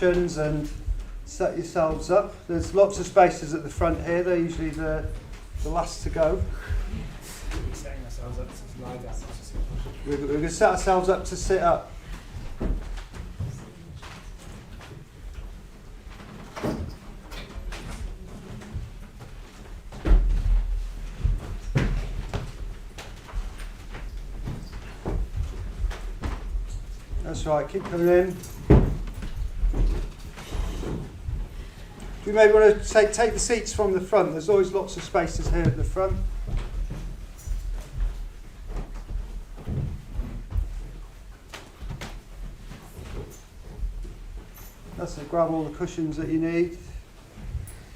And set yourselves up. There's lots of spaces at the front here. They're usually the last to go. Setting ourselves up to lie down. We're going to set ourselves up to sit up. That's right, keep coming in. We maybe want to take the seats from the front. There's always lots of spaces here at the front. That's it. Grab all the cushions that you need.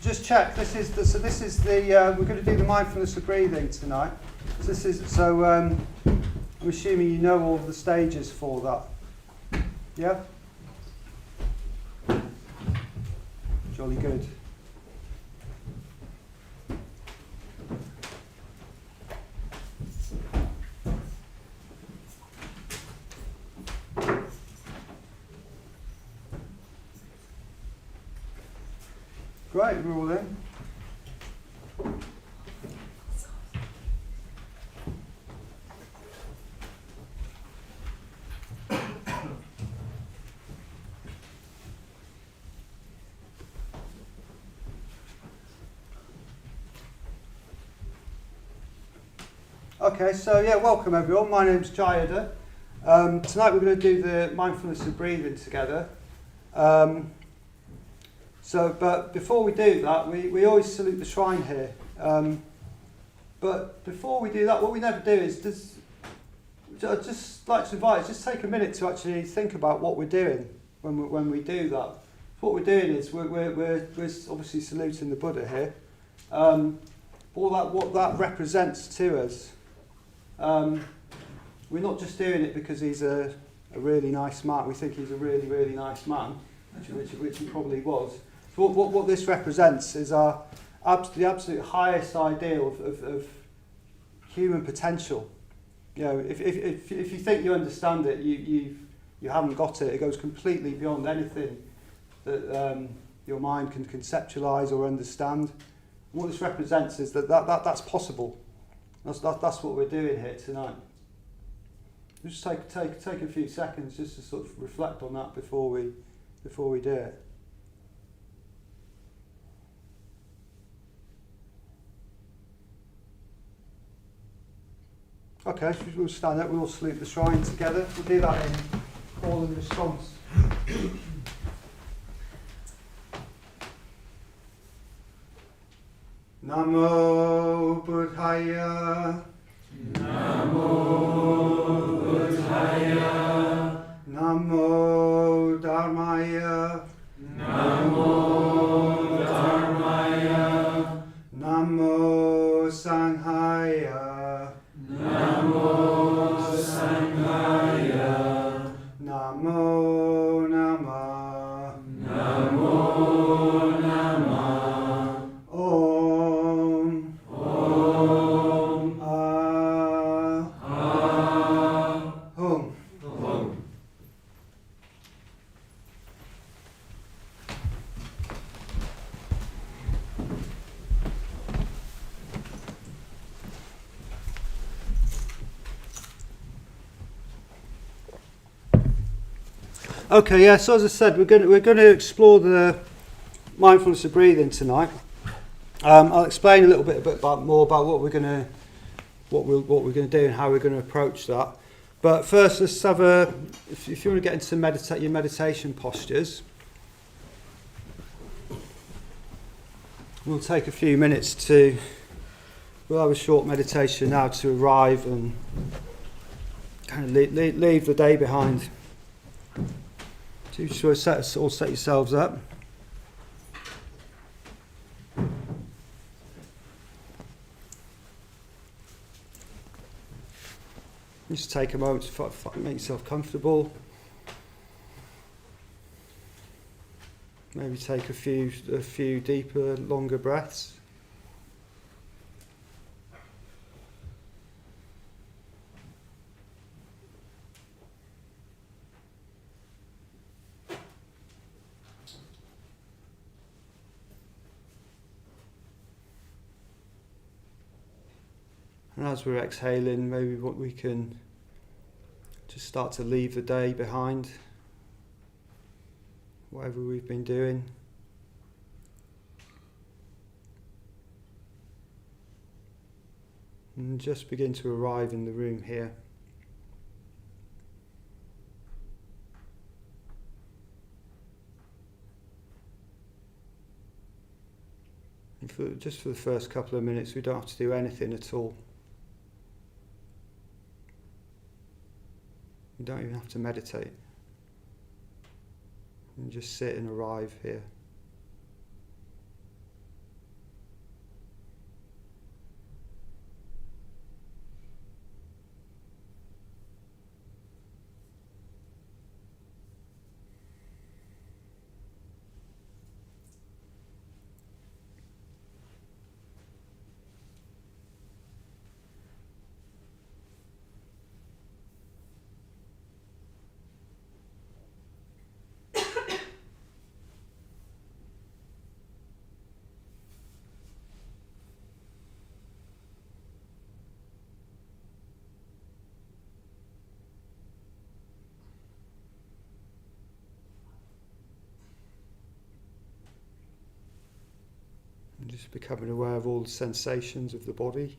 Just check. This is the. We're going to do the mindfulness of breathing tonight. I'm assuming you know all of the stages for that. Yeah. Jolly good. Great, we're all in. Okay, so yeah, welcome everyone. My name's Jayada. Tonight we're going to do the mindfulness of breathing together. But before we do that, we always salute the shrine here. But before we do that, what we never do is I'd just like to invite us, just take a minute to actually think about what we're doing when we do that. What we're doing is we're obviously saluting the Buddha here. What that represents to us. We're not just doing it because he's a really nice man. We think he's a really, really nice man, which he probably was. So what this represents is the absolute highest ideal of human potential. You know, if you think you understand it, you haven't got it. It goes completely beyond anything that your mind can conceptualize or understand. What this represents is that's possible. That's what we're doing here tonight. Just take a few seconds just to sort of reflect on that before we do it. Okay, so we'll stand up. We'll salute the shrine together. We'll do that in call and response. Namo Buddhaya. Namo Buddhaya. Namo Dharmaya. Namo Dharmaya. Namo Sanghaya. Namo Sanghaya. Namo Namah. Namo Namah. Om. Om. Hum. Hum. Okay, yeah. So as I said, we're going to explore the mindfulness of breathing tonight. I'll explain a little bit more about what we're going to do and how we're going to approach that. But first, let's have if you want to get into your meditation postures, we'll take a few minutes we'll have a short meditation now to arrive and kind of leave the day behind. So you should all set yourselves up. Just take a moment to make yourself comfortable. Maybe take a few deeper, longer breaths. And as we're exhaling, maybe what we can just start to leave the day behind, whatever we've been doing. And just begin to arrive in the room here. And just for the first couple of minutes, we don't have to do anything at all. You don't even have to meditate. You can just sit and arrive here. And just becoming aware of all the sensations of the body.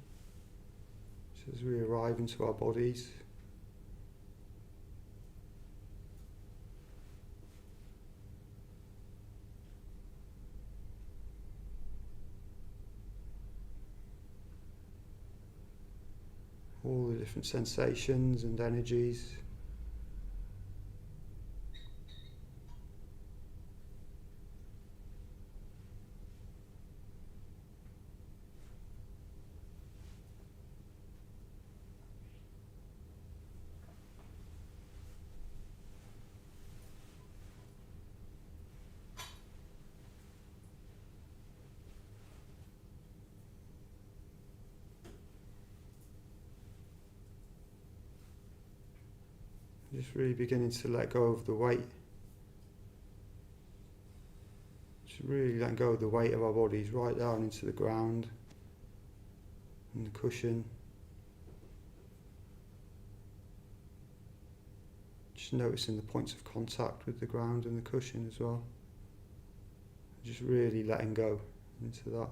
So as we arrive into our bodies, all the different sensations and energies. Just really beginning to let go of the weight. Just really letting go of the weight of our bodies right down into the ground and the cushion. Just noticing the points of contact with the ground and the cushion as well. Just really letting go into that.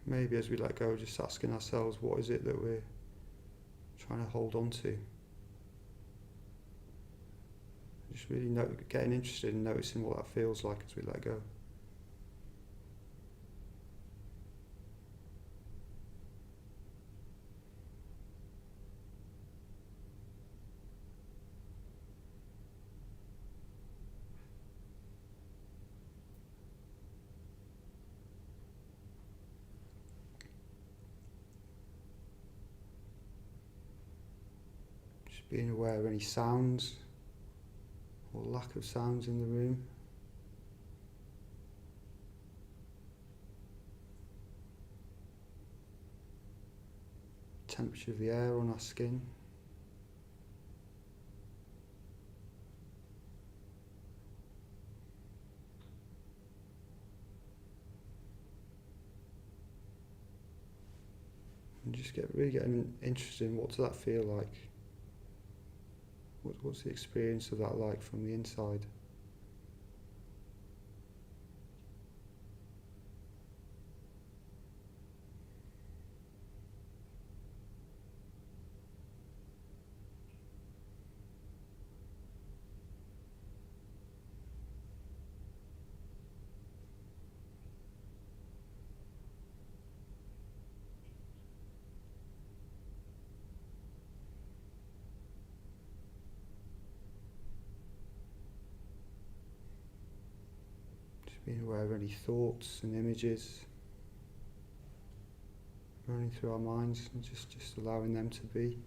Maybe as we let go, just asking ourselves, what is it that we're trying to hold on to? Just really getting interested in noticing what that feels like as we let go. Just being aware of any sounds or lack of sounds in the room. Temperature of the air on our skin. And just really getting interested in what does that feel like. What's the experience of that like from the inside? Being aware of any thoughts and images running through our minds and just allowing them to be.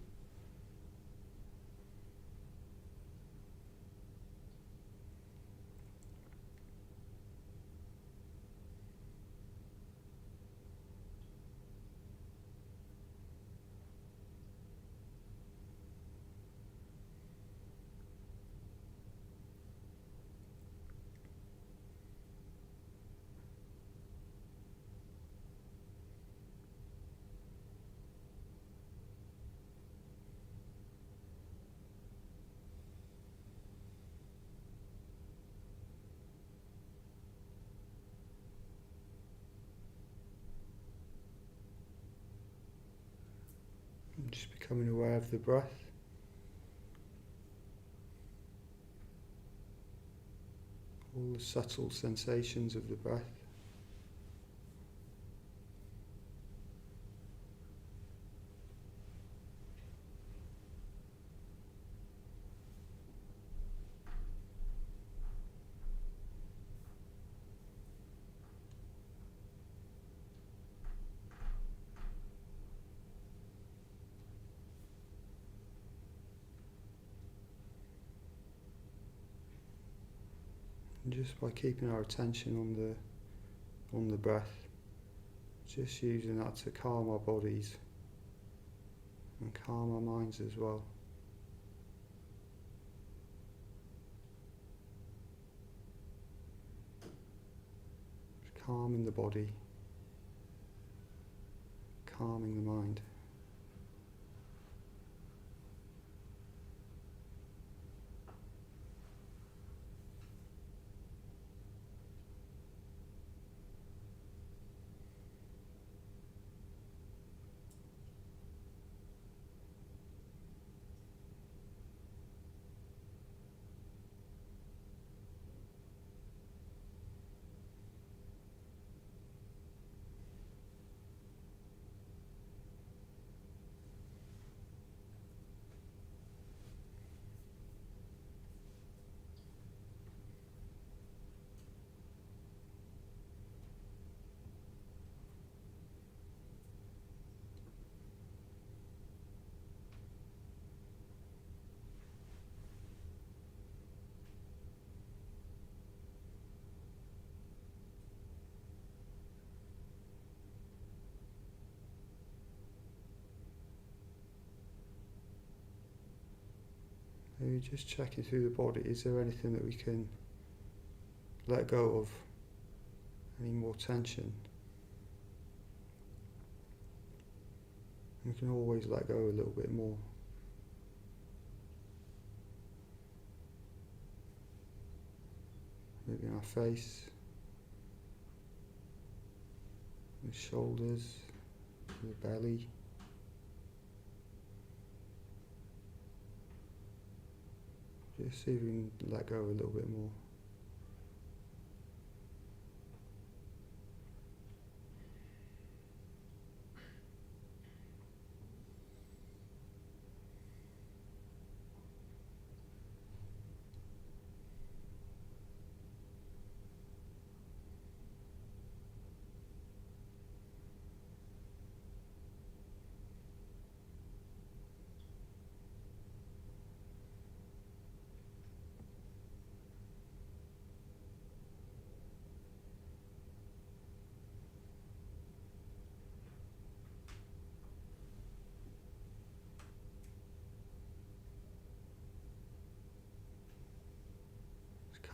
Just becoming aware of the breath. All the subtle sensations of the breath. And just by keeping our attention on the breath, just using that to calm our bodies and calm our minds as well. Just calming the body, calming the mind. Maybe just checking through the body, is there anything that we can let go of? Any more tension? We can always let go a little bit more. Maybe in our face, the shoulders, the belly. Just see if we can let go a little bit more.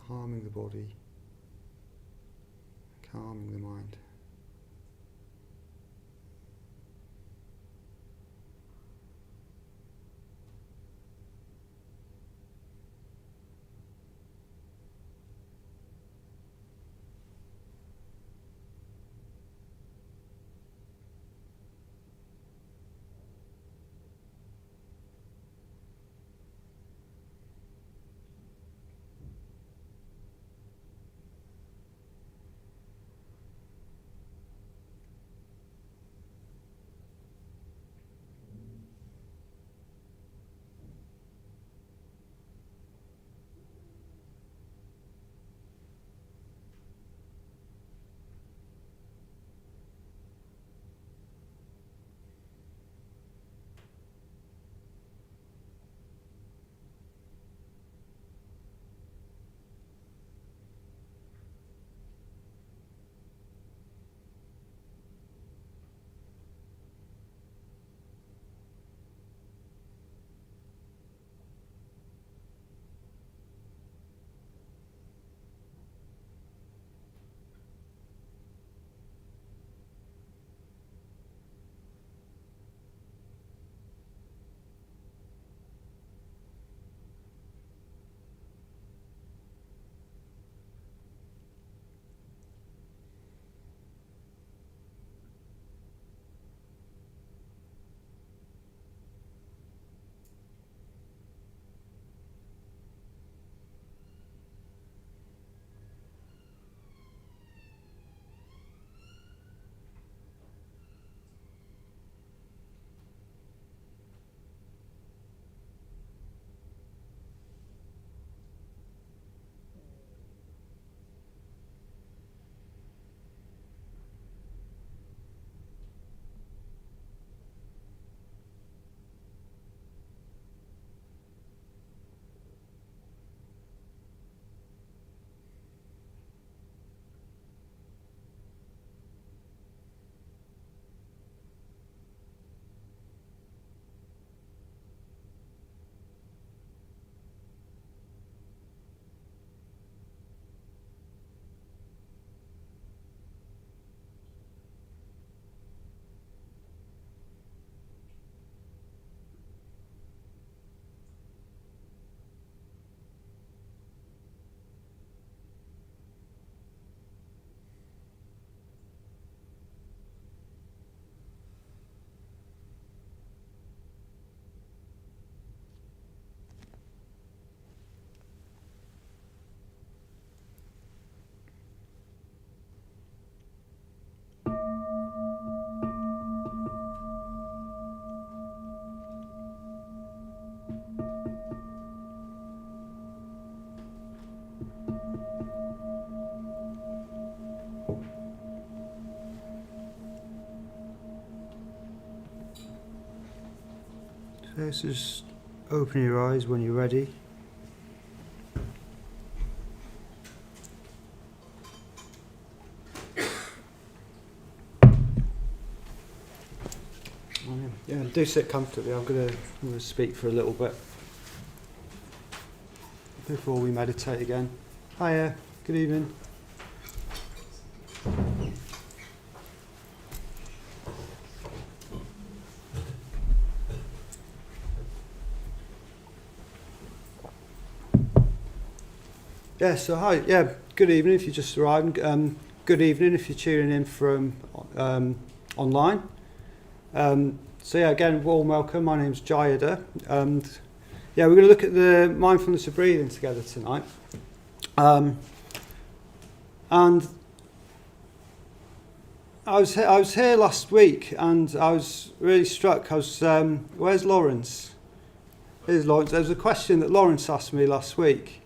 Calming the body, calming the mind. So just open your eyes when you're ready. Yeah, do sit comfortably. I'm going to speak for a little bit before we meditate again. Hiya, good evening. Yeah, so hi. Yeah, good evening if you just arrived. Good evening if you're tuning in from online. So yeah, again, warm welcome. My name's Jayada, and yeah, we're going to look at the mindfulness of breathing together tonight. And I was here last week, and I was really struck. Where's Lawrence? Here's Lawrence. There was a question that Lawrence asked me last week,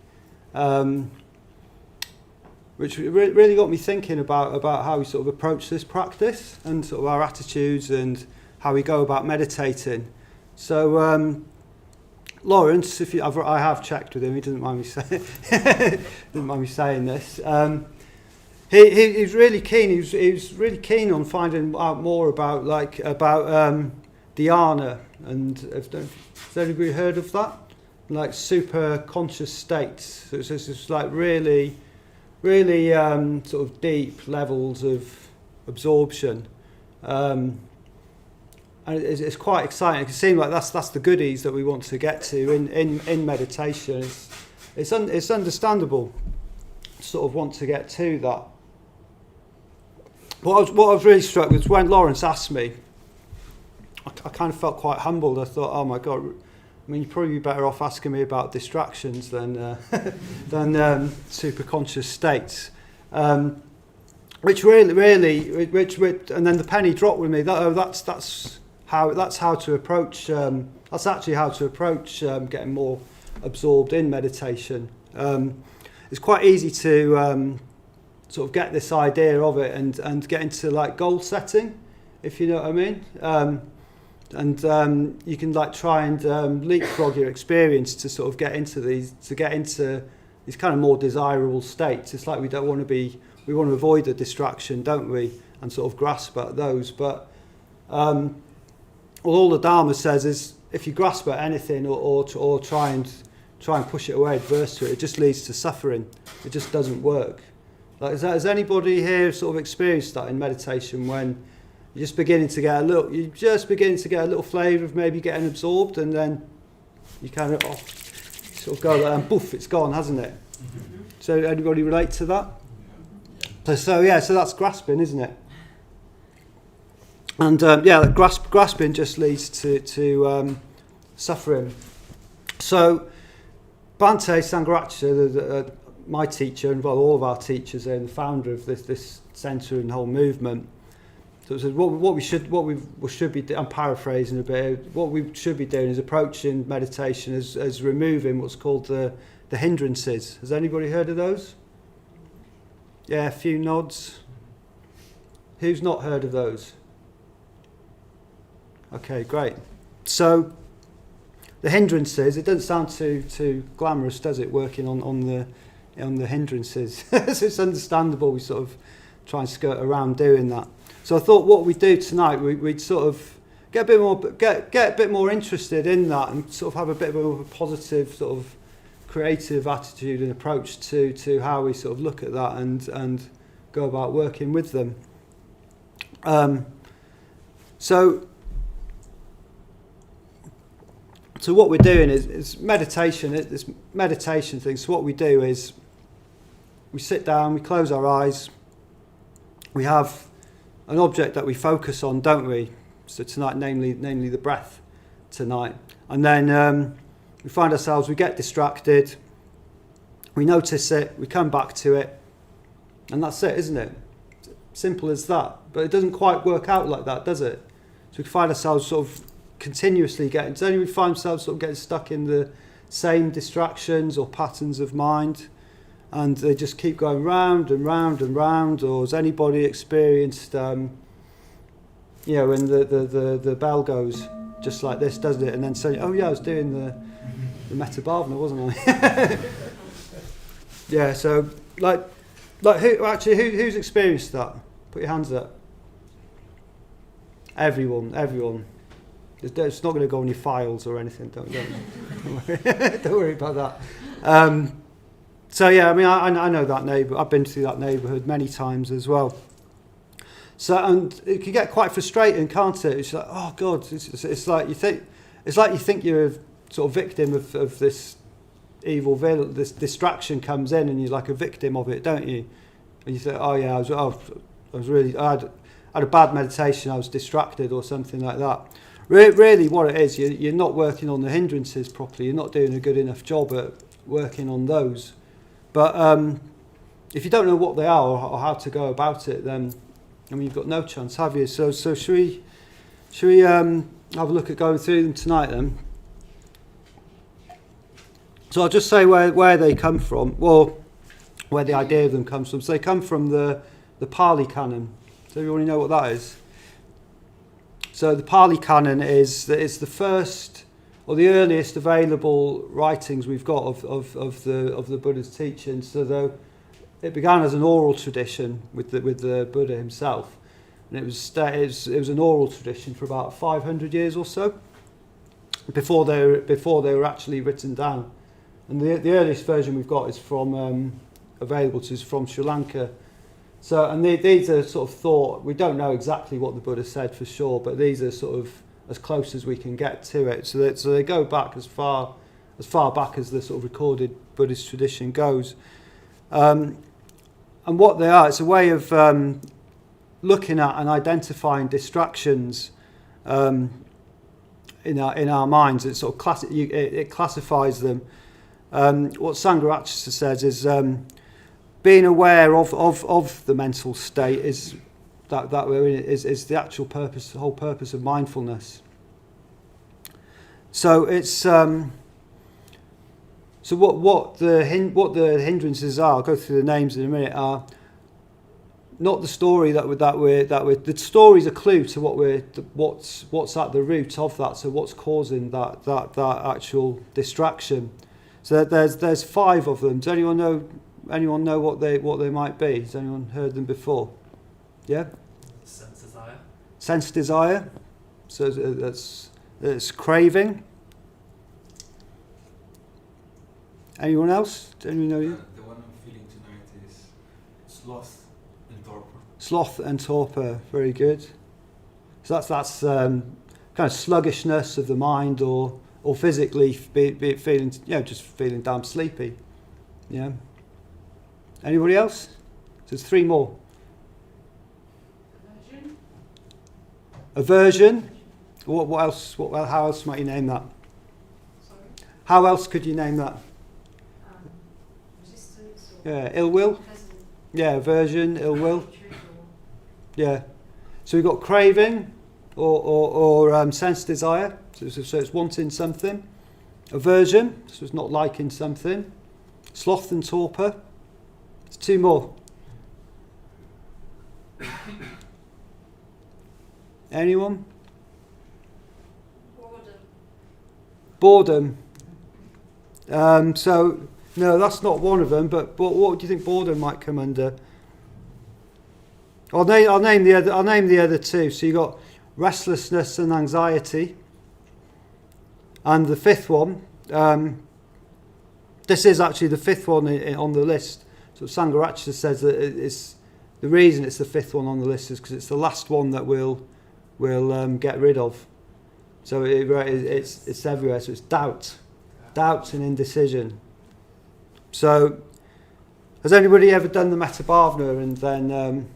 which really got me thinking about how we sort of approach this practice and sort of our attitudes and how we go about meditating. So, Lawrence, I have checked with him. He doesn't mind me saying this. He was really keen. He was really keen on finding out more about dhyana. And has anybody heard of that? Like super conscious states. So it's just like really sort of deep levels of absorption. And it's quite exciting. It can seem like that's the goodies that we want to get to in meditation. It's understandable to sort of want to get to that. What I was really struck was when Lawrence asked me, I kind of felt quite humbled. I thought, oh my God, I mean, you'd probably be better off asking me about distractions than super conscious states. Which really, and then the penny dropped with me. That's how to approach. That's actually how to approach getting more absorbed in meditation. It's quite easy to sort of get this idea of it and get into like goal setting, if you know what I mean. And you can like try and leapfrog your experience to sort of get into these kind of more desirable states. It's like we want to avoid the distraction, don't we, and sort of grasp at those. But all the Dharma says is if you grasp at anything or try and push it away, adverse to it, it just leads to suffering. It just doesn't work. Like, has anybody here sort of experienced that in meditation when you're just beginning to get a little flavour of maybe getting absorbed, and then you kind of sort of go and poof, it's gone, hasn't it? Mm-hmm. So anybody relate to that? So that's grasping, isn't it? And grasping just leads to suffering. So Bhante Sangharakshita, my teacher, and all of our teachers, and the founder of this centre and whole movement. So it says what we should be. I'm paraphrasing a bit. What we should be doing is approaching meditation as removing what's called the hindrances. Has anybody heard of those? Yeah, a few nods. Who's not heard of those? Okay, great. So the hindrances, it doesn't sound too glamorous, does it, working on the hindrances? So it's understandable we sort of try and skirt around doing that. So I thought what we'd do tonight, we'd sort of get a bit more interested in that and sort of have a bit of a positive sort of creative attitude and approach to how we sort of look at that and go about working with them. So what we're doing is meditation. This meditation thing. So what we do is we sit down, we close our eyes, we have an object that we focus on, don't we? So tonight, namely the breath tonight, and then we find ourselves, we get distracted, we notice it, we come back to it, and that's it, isn't it? Simple as that. But it doesn't quite work out like that, does it? So we find ourselves sort of continuously we find ourselves sort of getting stuck in the same distractions or patterns of mind, and they just keep going round and round and round. Or has anybody experienced when the bell goes just like this, doesn't it? And then say, oh yeah, I was doing the Metta Bhavana, wasn't I? Yeah. So like who's experienced that? Put your hands up. Everyone. It's not going to go on your files or anything. Don't don't worry about that. So yeah, I mean, I know that neighbour. I've been through that neighbourhood many times as well. So, and it can get quite frustrating, can't it? It's like, oh God, it's like you think you're a sort of victim of this evil villain. This distraction comes in, and you're like a victim of it, don't you? And you think, oh yeah, I had a bad meditation. I was distracted or something like that. Really, what it is, you're not working on the hindrances properly. You're not doing a good enough job at working on those. But if you don't know what they are or how to go about it, then I mean you've got no chance, have you? So should we have a look at going through them tonight then? So I'll just say where they come from. Well, where the idea of them comes from. So they come from the Pali Canon. Does everybody know what that is? So the Pali Canon is the first or the earliest available writings we've got of the Buddha's teachings. So it began as an oral tradition with the Buddha himself, and it was an oral tradition for about 500 years or so before they were actually written down. And the earliest version we've got is from available to us from Sri Lanka. So, and these are sort of thought, we don't know exactly what the Buddha said for sure, but these are sort of as close as we can get to it. So they go back as far back as the sort of recorded Buddhist tradition goes. And what they are, it's a way of looking at and identifying distractions in our minds. It sort of it classifies them. What Sangharakshasa says is being aware of the mental state is that we're in is the actual purpose, the whole purpose of mindfulness. So it's so what the hindrances are. I'll go through the names in a minute. Are not the story that we're the story's a clue to what's at the root of that. So what's causing that actual distraction. So there's 5 of them. Does anyone know what they might be? Has anyone heard them before? Yeah? Sense desire. So that's craving. Anyone else? Do anyone know you? The one I'm feeling tonight is sloth and torpor. Sloth and torpor, very good. So that's kind of sluggishness of the mind, or physically be it feeling, just feeling damn sleepy. Yeah. Anybody else? So there's 3 more. Aversion. What else? How else might you name that? Sorry? How else could you name that? Resistance. Yeah, ill will. Yeah, aversion, ill will. Yeah. So we've got craving or sense desire. So it's wanting something. Aversion. So it's not liking something. Sloth and torpor. There's 2 more. Anyone? Boredom. So no, that's not one of them. But what do you think boredom might come under? I'll name the other 2. So you got restlessness and anxiety. And the 5th one. This is actually the 5th one on the list. So Sangharakshasa says that it's the reason it's the 5th one on the list is because it's the last one that we'll get rid of. So it's everywhere. So it's doubt and indecision. So has anybody ever done the Metta Bhavana and then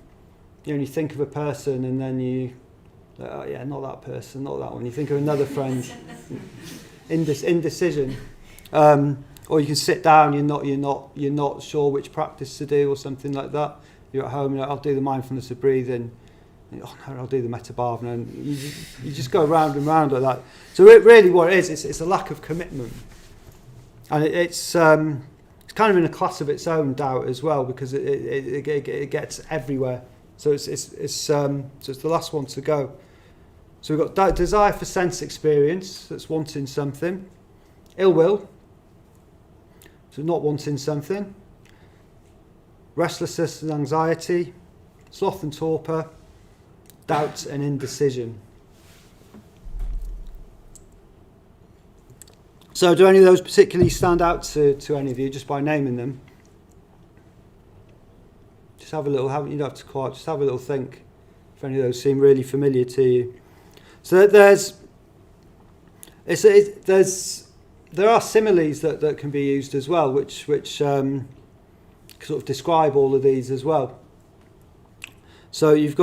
you think of a person and then you oh yeah, not that person, not that one. You think of another friend. Indecision. Or you can sit down. You're not sure which practice to do or something like that. You're at home. I'll do the mindfulness of breathing. Oh no, I'll do the Metta Bhavana. And you just go round and round like that. So really, what it is, it's a lack of commitment, and it's kind of in a class of its own, doubt as well, because it gets everywhere. So it's the last one to go. So we've got desire for sense experience, that's wanting something. Ill will, so not wanting something. Restlessness and anxiety, sloth and torpor, doubt and indecision. So do any of those particularly stand out to any of you just by naming them? Just have a little, you don't have to quite, just have a little think if any of those seem really familiar to you. So there are similes that can be used as well, which sort of describe all of these as well. So if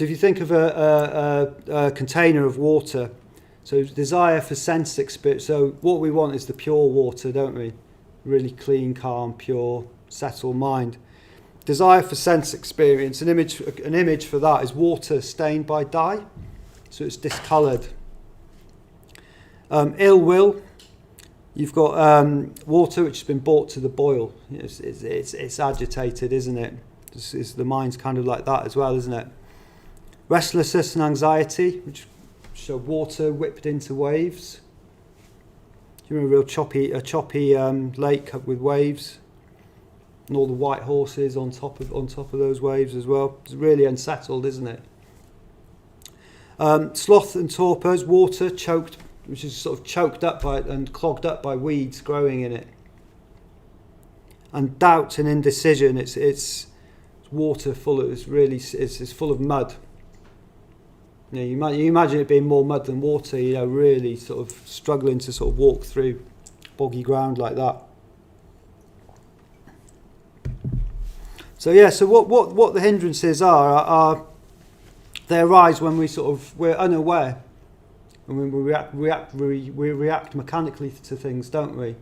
you think of a container of water, so desire for sense experience. So what we want is the pure water, don't we? Really clean, calm, pure, settled mind. Desire for sense experience. An image for that is water stained by dye, so it's discoloured. Ill will. You've got water which has been brought to the boil. It's agitated, isn't it? The mind's kind of like that as well, isn't it? Restlessness and anxiety, which show water whipped into waves. Do you remember a choppy lake with waves, and all the white horses on top of those waves as well? It's really unsettled, isn't it? Sloth and torpor is water choked, which is sort of choked up by and clogged up by weeds growing in it. And doubt and indecision, it's water full of, it's full of mud. You imagine it being more mud than water, really sort of struggling to sort of walk through boggy ground like that. So what the hindrances are they arise when we're unaware, and when we react mechanically to things, don't we?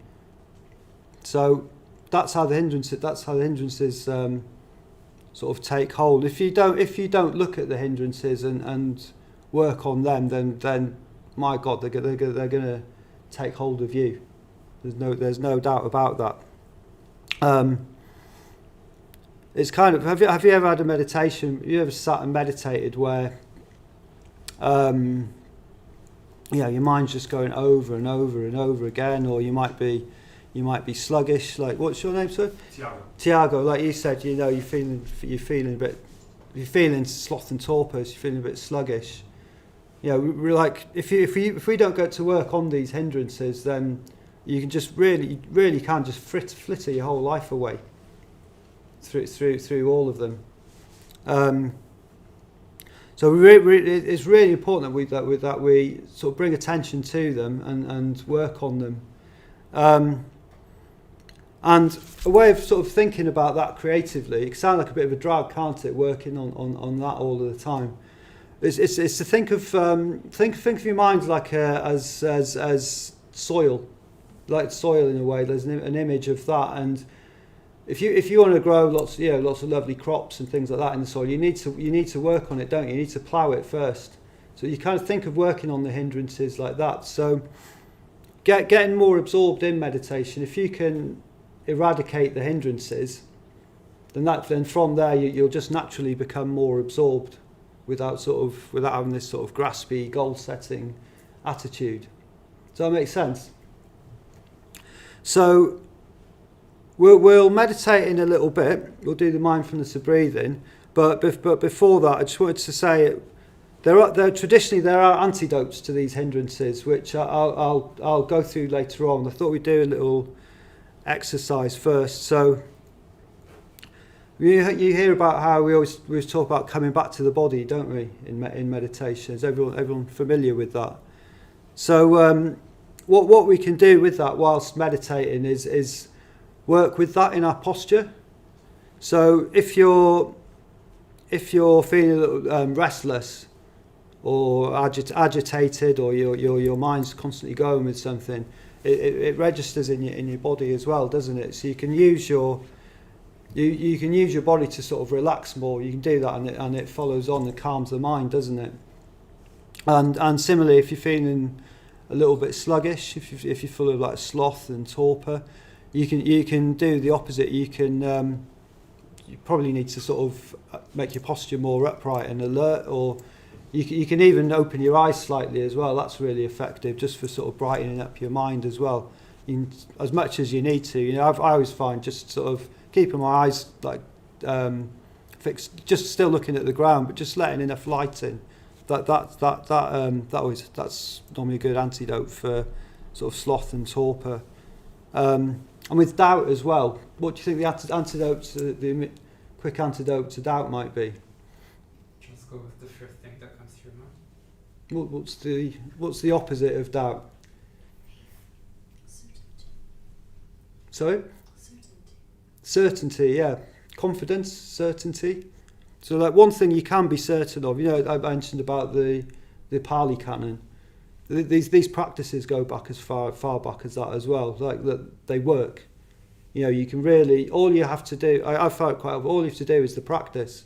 So that's how the hindrances sort of take hold. If you don't look at the hindrances and work on them, then my God, they're going to take hold of you. There's no doubt about that. It's kind of, have you ever had a meditation? You ever sat and meditated where your mind's just going over and over and over again, or you might be sluggish. Like, what's your name, sir? Tiago. Like you said, you're feeling sloth and torpor. You're feeling a bit sluggish. We're like, if we don't get to work on these hindrances, then you can just really can just flitter your whole life away through all of them. So it's really important that we sort of bring attention to them and work on them. And a way of sort of thinking about that creatively, it can sound like a bit of a drag, can't it? Working on that all of the time. It's to think of your mind like as soil, like soil in a way. There's an image of that, and if you want to grow lots of lovely crops and things like that in the soil, you need to work on it, don't you? You need to plough it first. So you kind of think of working on the hindrances like that. So getting more absorbed in meditation, if you can eradicate the hindrances, then from there you'll just naturally become more absorbed without having this sort of graspy goal setting attitude. Does that make sense? So we'll meditate in a little bit. We'll do the mindfulness of breathing, but before that, I just wanted to say there are antidotes to these hindrances, which I'll go through later on. I thought we'd do a little exercise first. So you hear about how we always talk about coming back to the body, don't we? In meditation, is everyone familiar with that? So what we can do with that whilst meditating is work with that in our posture. So if you're feeling a little restless or agitated, or your mind's constantly going with something, it registers in your body as well, doesn't it? So you can use your body to sort of relax more. You can do that, and it follows on and calms the mind, doesn't it? And similarly, if you're feeling a little bit sluggish, if you're full of like sloth and torpor, you can do the opposite. You probably need to sort of make your posture more upright and alert, or You can even open your eyes slightly as well. That's really effective, just for sort of brightening up your mind as well. As much as you need to. You know, I always find just sort of keeping my eyes like fixed, just still looking at the ground, but just letting enough light in. That's normally a good antidote for sort of sloth and torpor. And with doubt as well, what do you think the quick antidote to doubt might be? Just go with the first thing that comes to your mind. What's the opposite of doubt? Certainty. Sorry? Certainty. Certainty, yeah. Confidence, certainty. So like one thing you can be certain of, you know, I mentioned about the Pali Canon. These practices go back as far back as that as well. Like that they work. You know, you can really, all you have to do, I found quite all you have to do is the practice.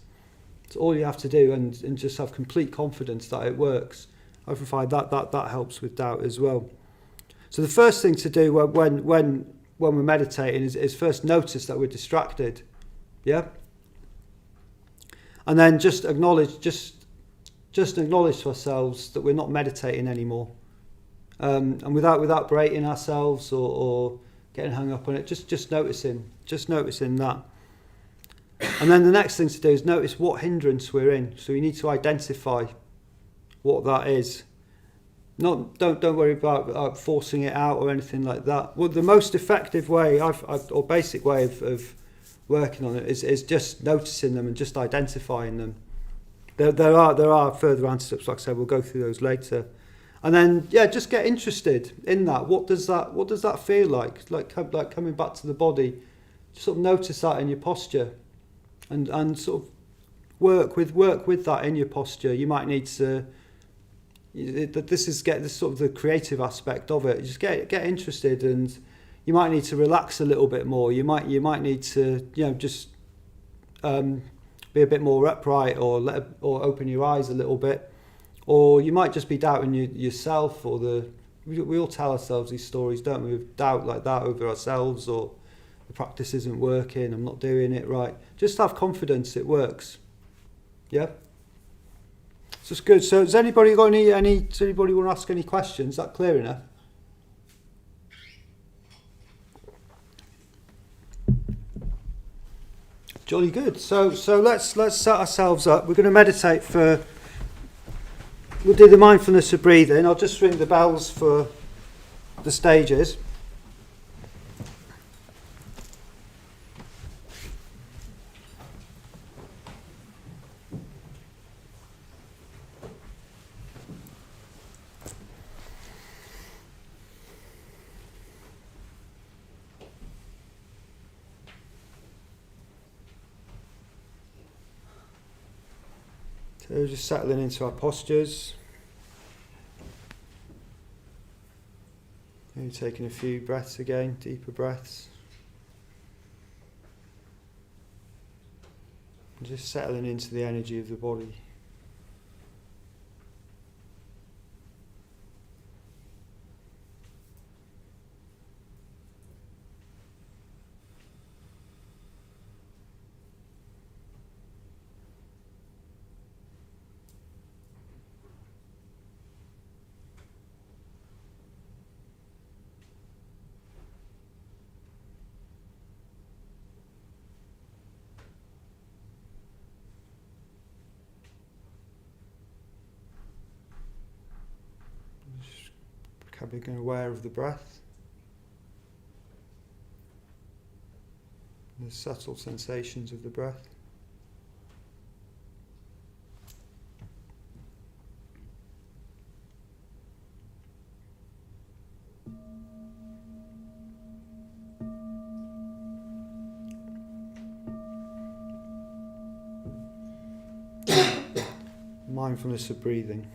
It's all you have to do, and just have complete confidence that it works. I find that helps with doubt as well. So the first thing to do when we're meditating is first notice that we're distracted. Yeah? And then just acknowledge to ourselves that we're not meditating anymore. And without berating ourselves or getting hung up on it, just noticing that. And then the next thing to do is notice what hindrance we're in. So you need to identify what that is. Don't worry about forcing it out or anything like that. Well, the most effective way or basic way of working on it is just noticing them and just identifying them. There are further antidotes, like I said, we'll go through those later. And then just get interested in that. What does that feel like? Like coming back to the body. Just sort of notice that in your posture, and sort of work with that in your posture. You might need to. This is sort of the creative aspect of it. You just get interested, and you might need to relax a little bit more. You might need to just be a bit more upright, or open your eyes a little bit, or you might just be doubting yourself, or we all tell ourselves these stories, don't we? With doubt like that over ourselves, or the practice isn't working, I'm not doing it right. Just have confidence it works. Yeah. So it's good. So has anybody got does anybody want to ask any questions? Is that clear enough? Jolly good. So let's set ourselves up. We're going to meditate we'll do the mindfulness of breathing. I'll just ring the bells for the stages. So just settling into our postures. Maybe taking a few breaths again, deeper breaths. And just settling into the energy of the body. Becoming aware of the breath, the subtle sensations of the breath. Mindfulness of breathing.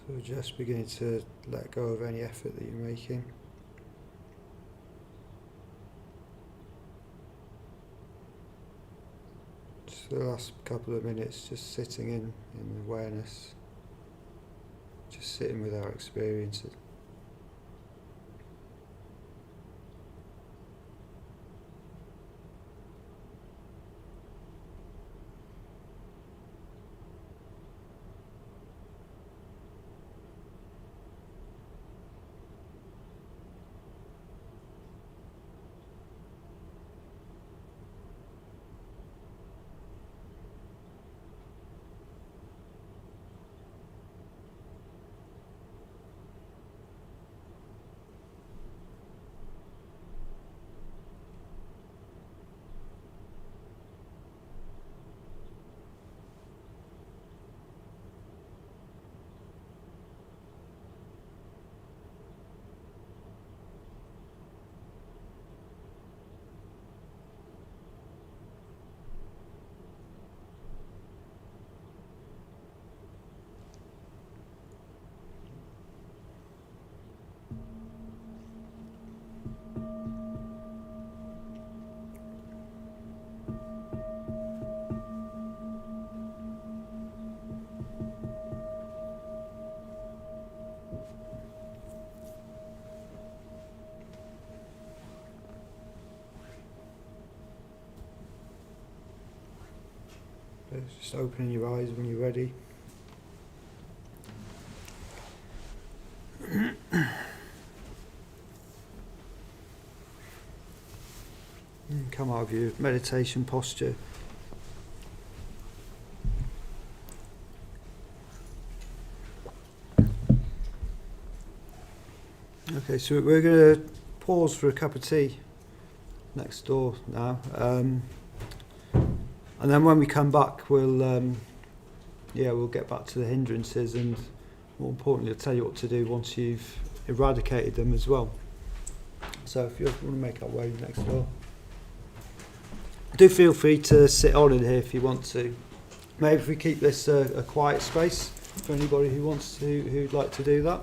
So just beginning to let go of any effort that you're making. Just the last couple of minutes just sitting in awareness, just sitting with our experiences. Just opening your eyes when you're ready. Come out of your meditation posture. Okay, so we're going to pause for a cup of tea next door now. And then when we come back, we'll get back to the hindrances, and more importantly, I'll tell you what to do once you've eradicated them as well. So if you want to make our way next door, do feel free to sit on in here if you want to. Maybe if we keep this a quiet space for anybody who'd like to do that.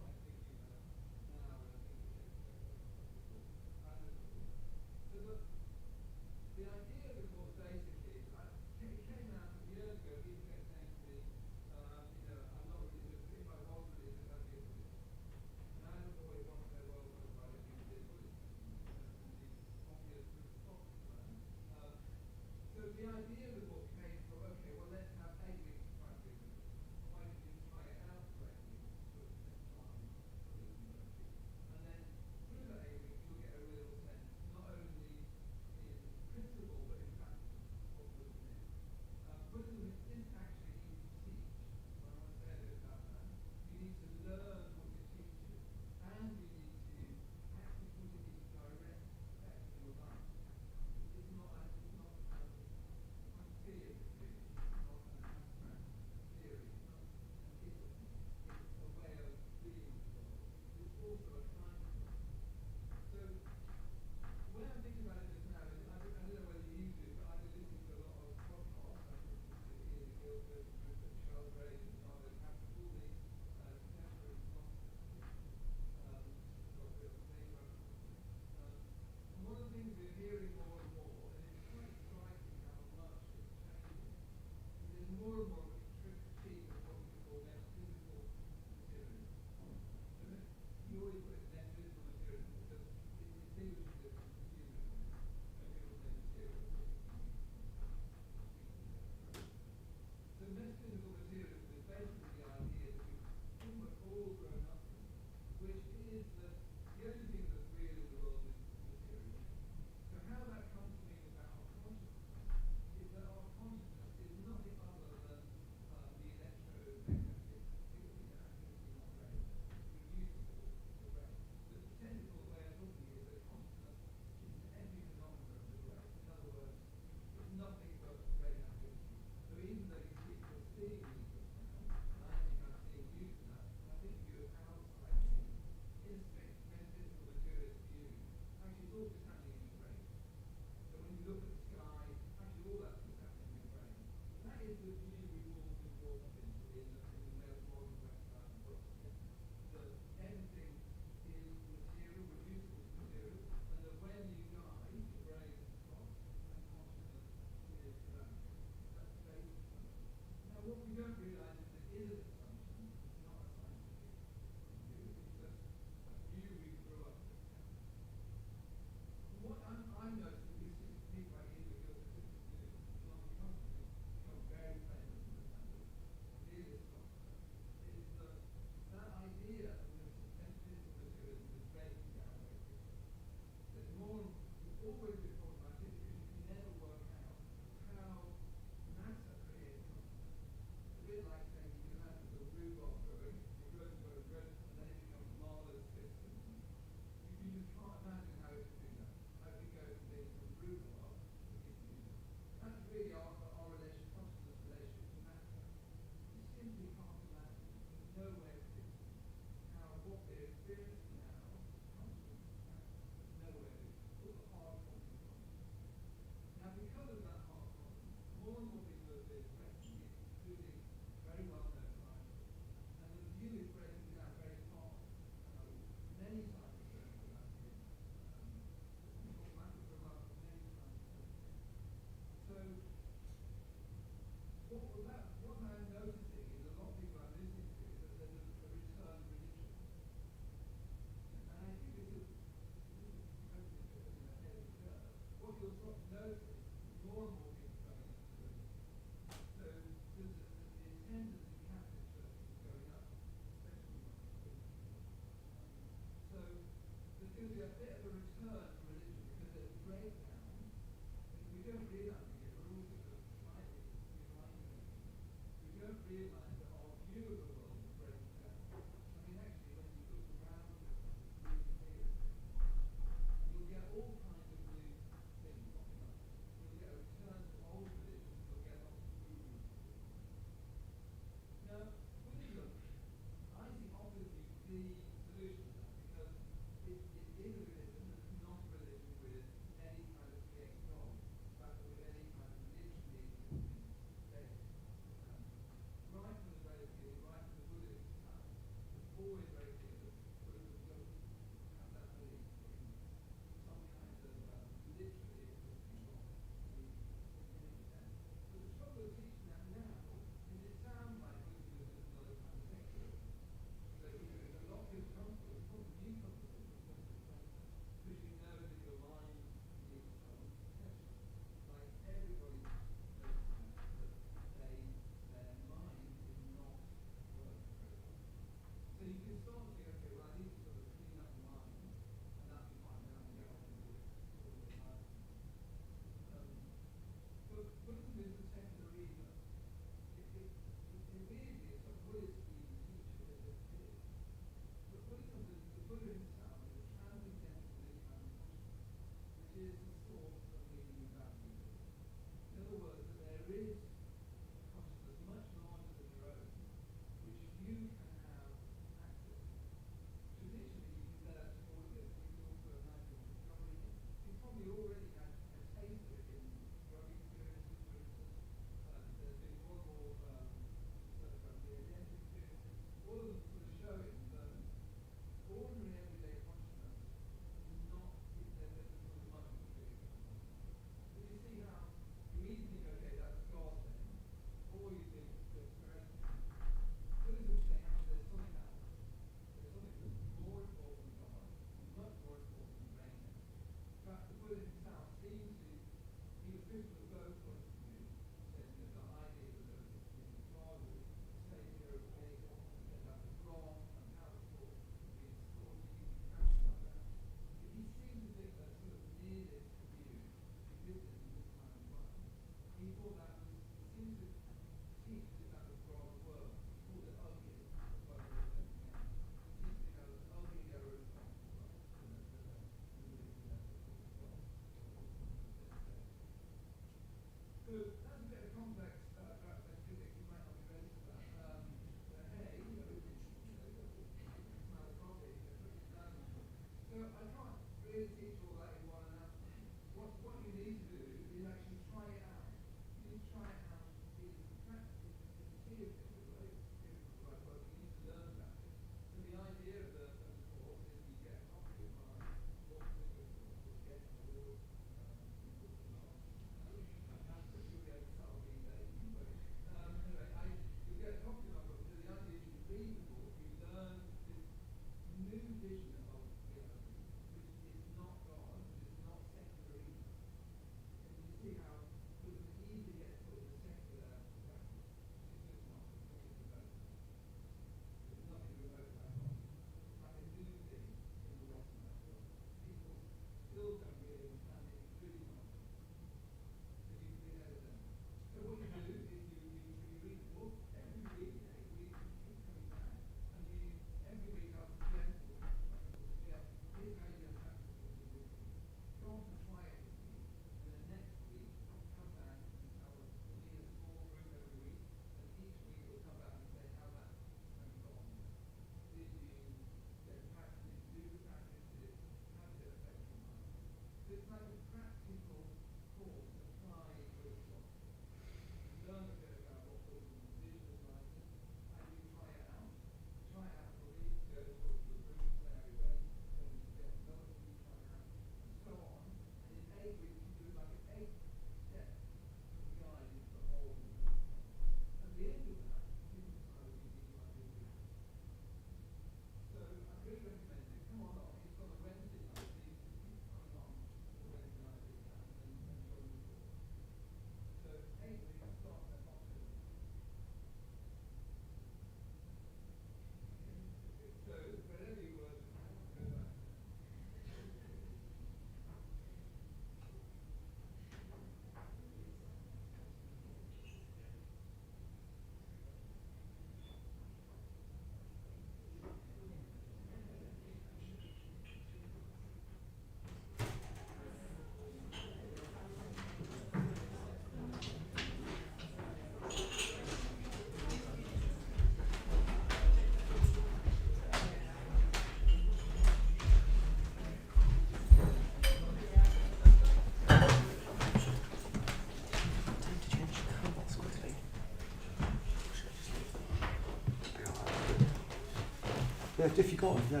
If you got one, yeah.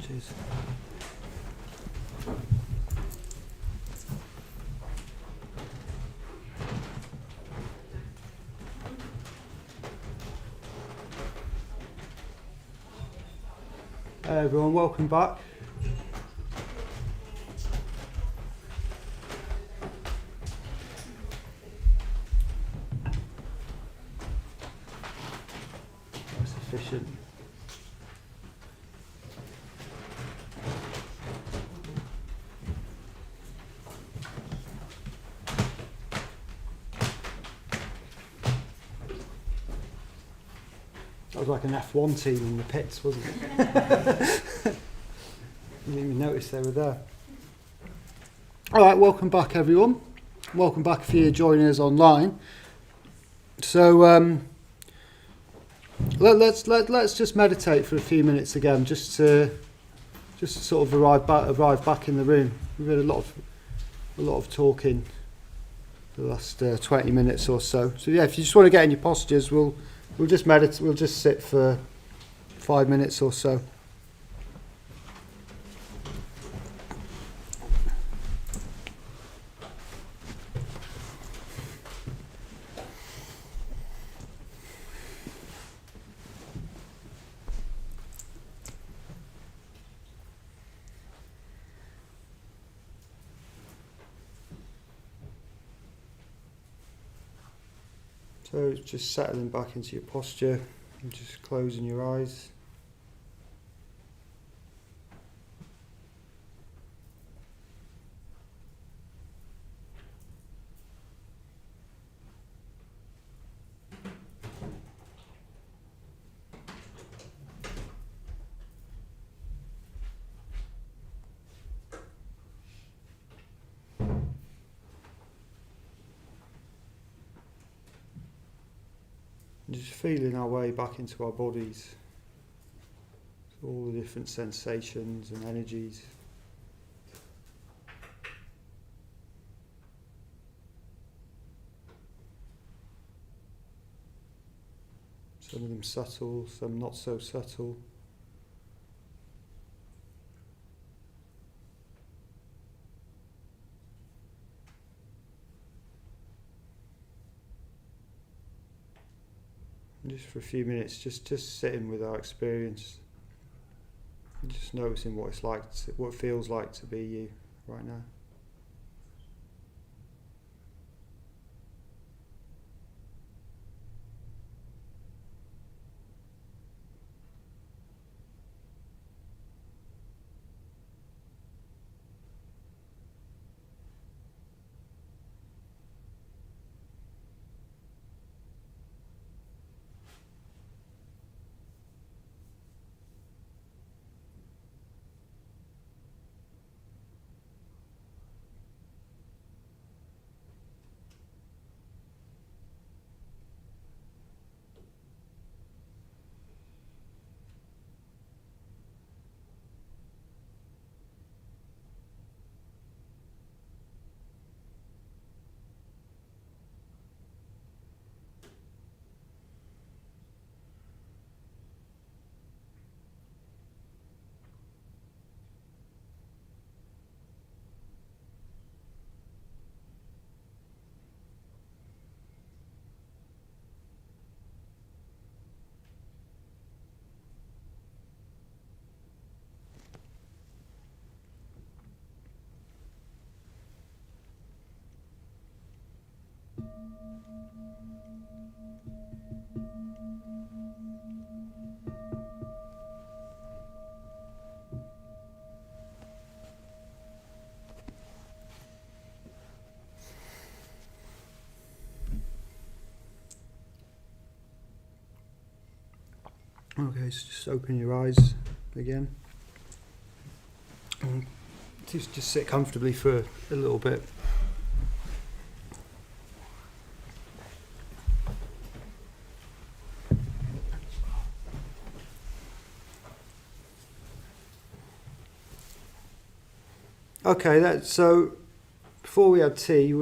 Cheers. Hey everyone, welcome back. That's efficient. That was like an F1 team in the pits, wasn't it? You didn't even notice they were there. All right, welcome back, everyone. Welcome back if you're joining us online. So let's just meditate for a few minutes again, just to sort of arrive back in the room. We've had a lot of talking for the last 20 minutes or so. So yeah, if you just want to get in your postures, we'll just meditate. We'll just sit for 5 minutes or so. So just settling back into your posture and just closing your eyes. Just feeling our way back into our bodies, all the different sensations and energies. Some of them subtle, some not so subtle. Just for a few minutes, just sitting with our experience, just noticing what it's like, what it feels like to be you right now. Okay, so just open your eyes again. And just sit comfortably for a little bit. Okay, so before we had tea,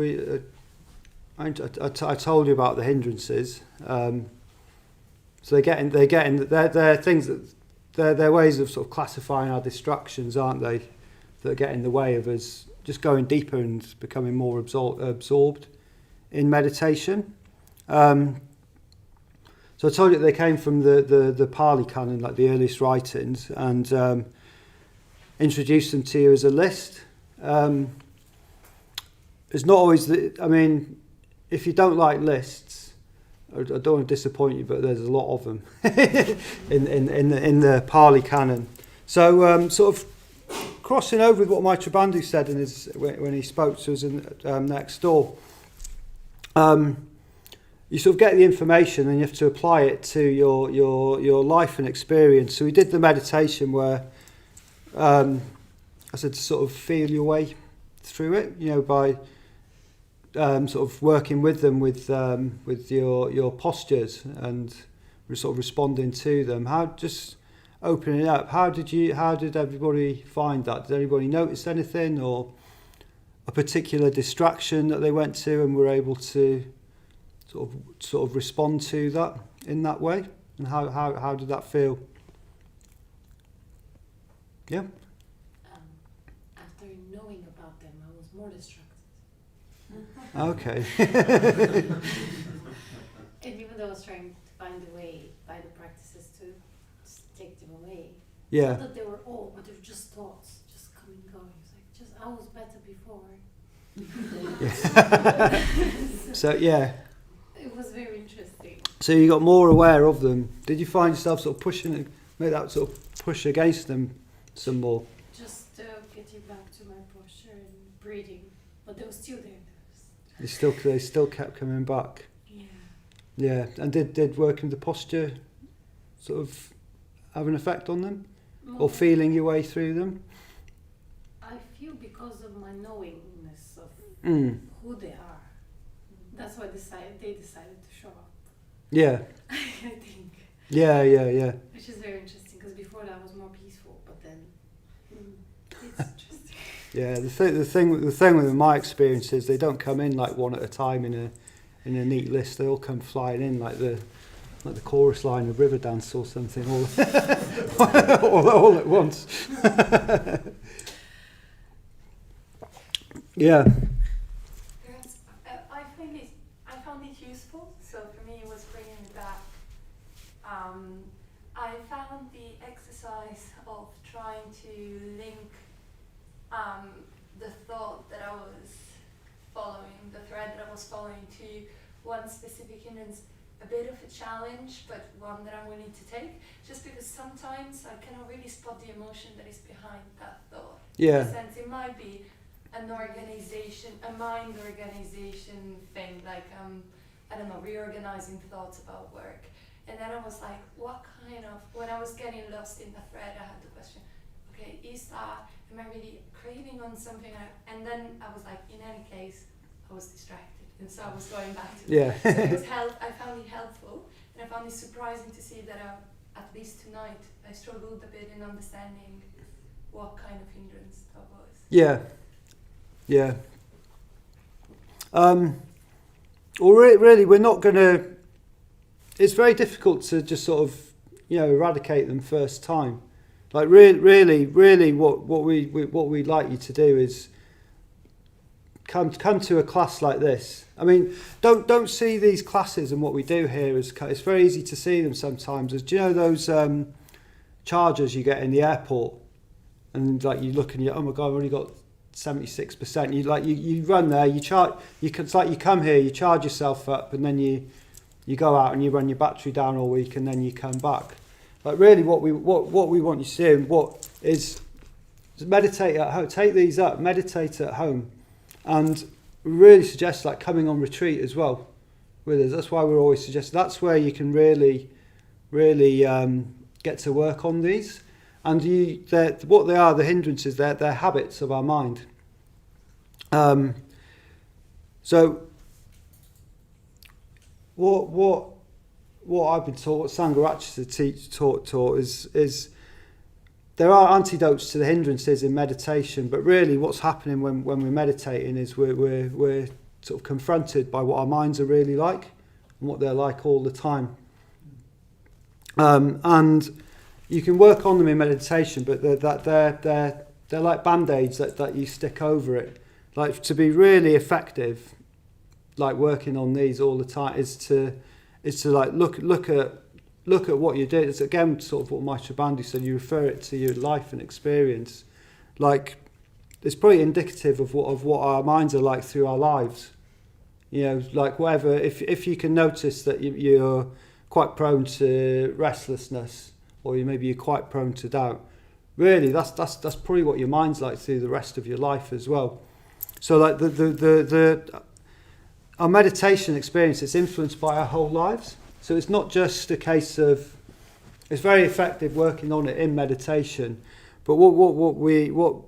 I told you about the hindrances. So they're things that they're ways of sort of classifying our distractions, aren't they? That get in the way of us just going deeper and becoming more absorbed in meditation. So I told you that they came from the Pali Canon, like the earliest writings, and introduced them to you as a list. It's not always if you don't like lists, I don't want to disappoint you, but there's a lot of them in the Pali Canon. So sort of crossing over with what Maitrabandhu said when he spoke to us next door. You sort of get the information and you have to apply it to your life and experience. So we did the meditation where I said to sort of feel your way through it, by sort of working with them with your postures and sort of responding to them. Just opening it up. How did everybody find that? Did anybody notice anything, or a particular distraction that they went to and were able to sort of respond to that in that way? And how did that feel? Yeah. After knowing about them, I was more distracted. Okay. And even though I was trying to find a way by the practices to just take them away. Yeah. Not that they were all, but they were just thoughts, just coming and going. It's like, I was better before. Yeah. So yeah. It was very interesting. So you got more aware of them. Did you find yourself sort of pushing, make that sort of push against them some more? Just getting back to my posture and breathing, but they were still there. They still kept coming back. Yeah. Yeah, and did working the posture sort of have an effect on them, or feeling your way through them? I feel because of my knowingness of who they are. That's why they decided to show up. Yeah. I think. Yeah. Which is very interesting because before that was more peaceful, but then it's interesting. Yeah, the thing with my experience is they don't come in like one at a time in a neat list. They all come flying in like the chorus line of Riverdance or something, all at once. Yeah. Yes, I found it useful. So for me, it was bringing it back. I found the exercise of trying to link the thought that I was following, the thread that I was following, to one specific hindrance, a bit of a challenge, but one that I'm willing to take, just because sometimes I cannot really spot the emotion that is behind that thought. Yeah. In a sense, it might be an organization, a mind organization thing, like I don't know, reorganizing thoughts about work. And then I was like, when I was getting lost in the thread, I had the question, okay, am I really craving on something? And then I was like, in any case, I was distracted. And so I was going back to it. Yeah. So it was I found it helpful, and I found it surprising to see that at least tonight, I struggled a bit in understanding what kind of hindrance that was. Yeah. Well, really, we're not going to. It's very difficult to just sort of, eradicate them first time. Like really, what we'd like you to do is come to a class like this. I mean, don't see these classes and what we do here as, it's very easy to see them sometimes as, do you know those chargers you get in the airport, and like you look and you, oh my god, I've only got 76%. You run there, it's like you come here, you charge yourself up, and then you go out and you run your battery down all week, and then you come back. Like really, what we want you to do, and what is meditate at home. Take these up, meditate at home, and we really suggest like coming on retreat as well with us. That's why we're always suggesting. That's where you can really get to work on these. And what they are, the hindrances, they're habits of our mind. So what I've been taught, what Sangharakshita taught is there are antidotes to the hindrances in meditation, but really what's happening when we're meditating is we're sort of confronted by what our minds are really like and what they're like all the time. And you can work on them in meditation, but they're like band-aids that you stick over it. Like, to be really effective, like working on these all the time, is to like look at what you do. It's again sort of what Maitreya Bandhu said. You refer it to your life and experience. Like, it's probably indicative of what our minds are like through our lives. You know, like whatever. If you can notice that you're quite prone to restlessness, or maybe you're quite prone to doubt, really that's probably what your mind's like through the rest of your life as well. So like our meditation experience is influenced by our whole lives. So it's not just a case of, it's very effective working on it in meditation, but what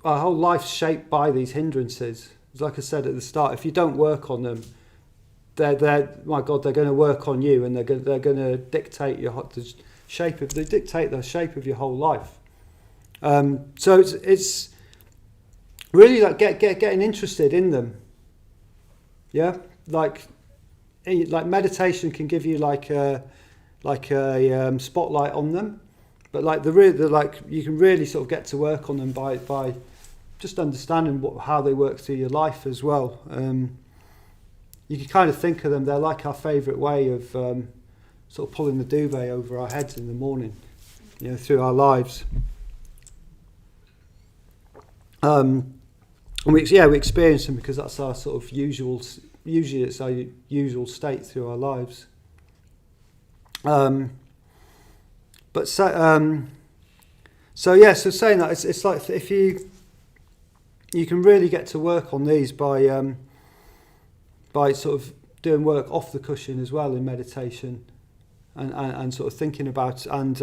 our whole life's shaped by these hindrances. Like I said at the start, if you don't work on them, they're my God, they're going to work on you, and they're going to dictate the shape of your whole life. So it's really like getting interested in them. Yeah, like meditation can give you like a spotlight on them, but like you can really sort of get to work on them by just understanding how they work through your life as well. You can kind of think of them, they're like our favourite way of sort of pulling the duvet over our heads in the morning, you know, through our lives. And we experience them because that's our sort of usually it's our usual state through our lives. So saying that, it's like if you can really get to work on these by sort of doing work off the cushion as well in meditation, and sort of thinking about, and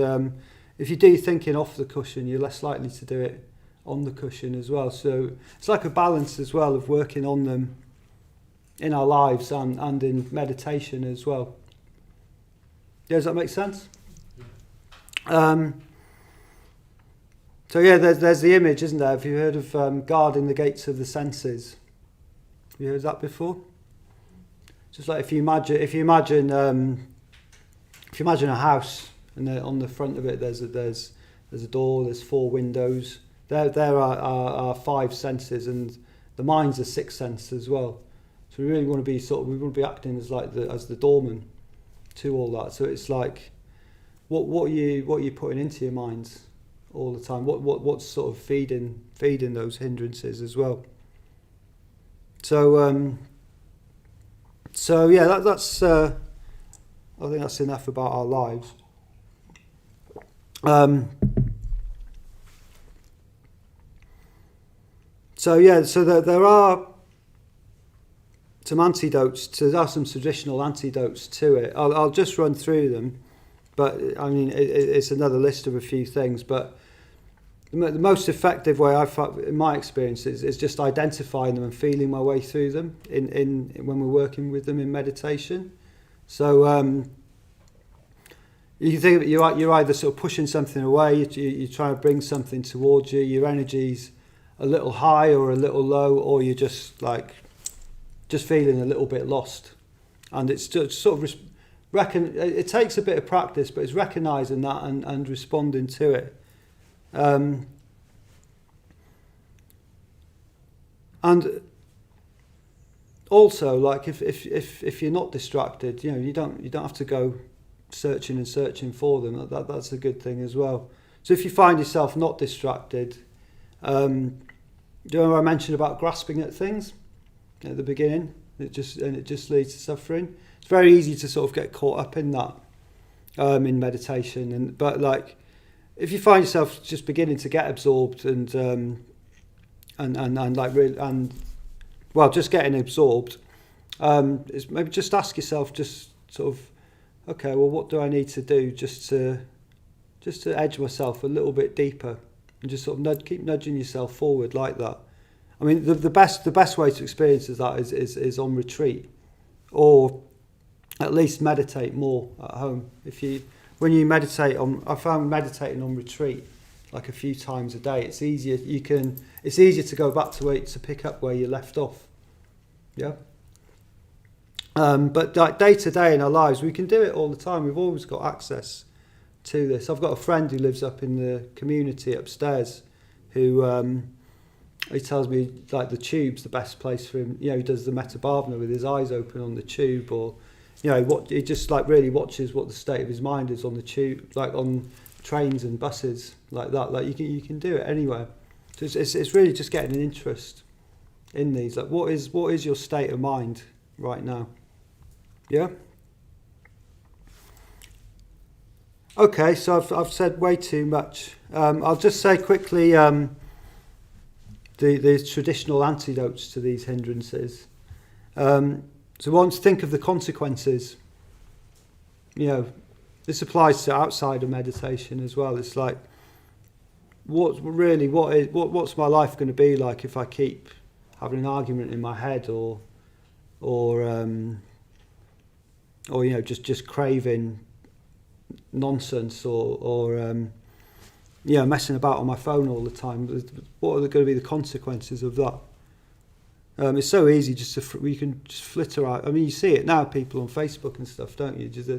if you do thinking off the cushion, you're less likely to do it on the cushion as well. So it's like a balance as well of working on them in our lives and in meditation as well. Yeah, does that make sense? So yeah, there's the image, isn't there? Have you heard of guarding the gates of the senses? Have you heard that before? Just like if you imagine a house, and on the front of it there's a door, there's 4 windows. There are 5 senses, and the mind's a 6th sense as well. So we really want to be acting as the doorman to all that. So it's like what are you putting into your minds all the time? What's sort of feeding those hindrances as well? So yeah, that's I think that's enough about our lives. So there are some antidotes. There are some traditional antidotes to it. I'll just run through them, but I mean it's another list of a few things. But the most effective way I've found, in my experience, is just identifying them and feeling my way through them in when we're working with them in meditation. So you can think that you're either sort of pushing something away, you're trying to bring something towards you, your energy's a little high or a little low, or you're just feeling a little bit lost. And it's just sort of it takes a bit of practice, but it's recognising that and responding to it. And also, like if you're not distracted, you know, you don't have to go searching for them. That's a good thing as well. So if you find yourself not distracted, do you remember I mentioned about grasping at things at the beginning? It just leads to suffering. It's very easy to sort of get caught up in that in meditation, but like if you find yourself just beginning to get absorbed and just getting absorbed, is maybe just ask yourself, just sort of, okay, well, what do I need to do just to edge myself a little bit deeper, and just sort of keep nudging yourself forward like that. I mean, the best way to experience that is on retreat, or at least meditate more at home. When you meditate I found meditating on retreat like a few times a day, it's easier. It's easier to go back to pick up where you left off. Yeah. But like day to day in our lives, we can do it all the time. We've always got access to this. I've got a friend who lives up in the community upstairs who he tells me like the tube's the best place for him. You know, he does the Metta Bhavana with his eyes open on the tube, or you know, he just like really watches what the state of his mind is on the tube, like on trains and buses like that. Like you can do it anywhere. So it's really just getting an interest in these. Like what is your state of mind right now? Yeah. Okay, so I've said way too much. I'll just say quickly the traditional antidotes to these hindrances. So once think of the consequences. You know, this applies to outside of meditation as well. It's like, what's my life going to be like if I keep having an argument in my head, or you know, just craving nonsense, or you know, messing about on my phone all the time. What are going to be the consequences of that? It's so easy we can just flitter out. I mean, you see it now, people on Facebook and stuff, don't you? Just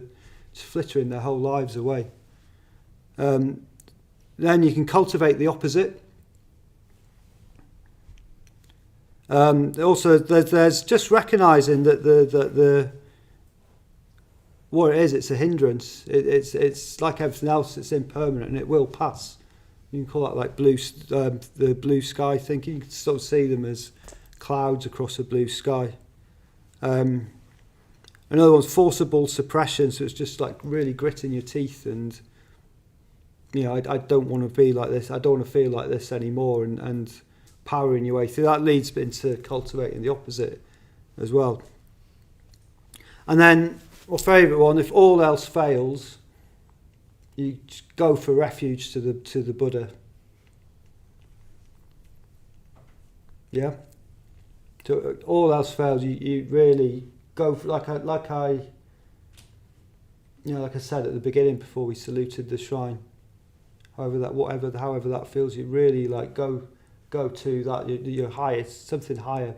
flittering their whole lives away. Then you can cultivate the opposite. Also, there's just recognising that the what it is, it's a hindrance. It's like everything else, it's impermanent and it will pass. You can call that like the blue sky thinking. You can sort of see them as clouds across a blue sky. Another one's forcible suppression, so it's just like really gritting your teeth and, you know, I don't want to be like this, I don't want to feel like this anymore, and powering your way through. That leads into cultivating the opposite as well. And then, my favourite one, if all else fails, you just go for refuge to the Buddha. Yeah? So all else fails, you really go for, like I said at the beginning before we saluted the shrine. However that feels, you really like go to that your highest, something higher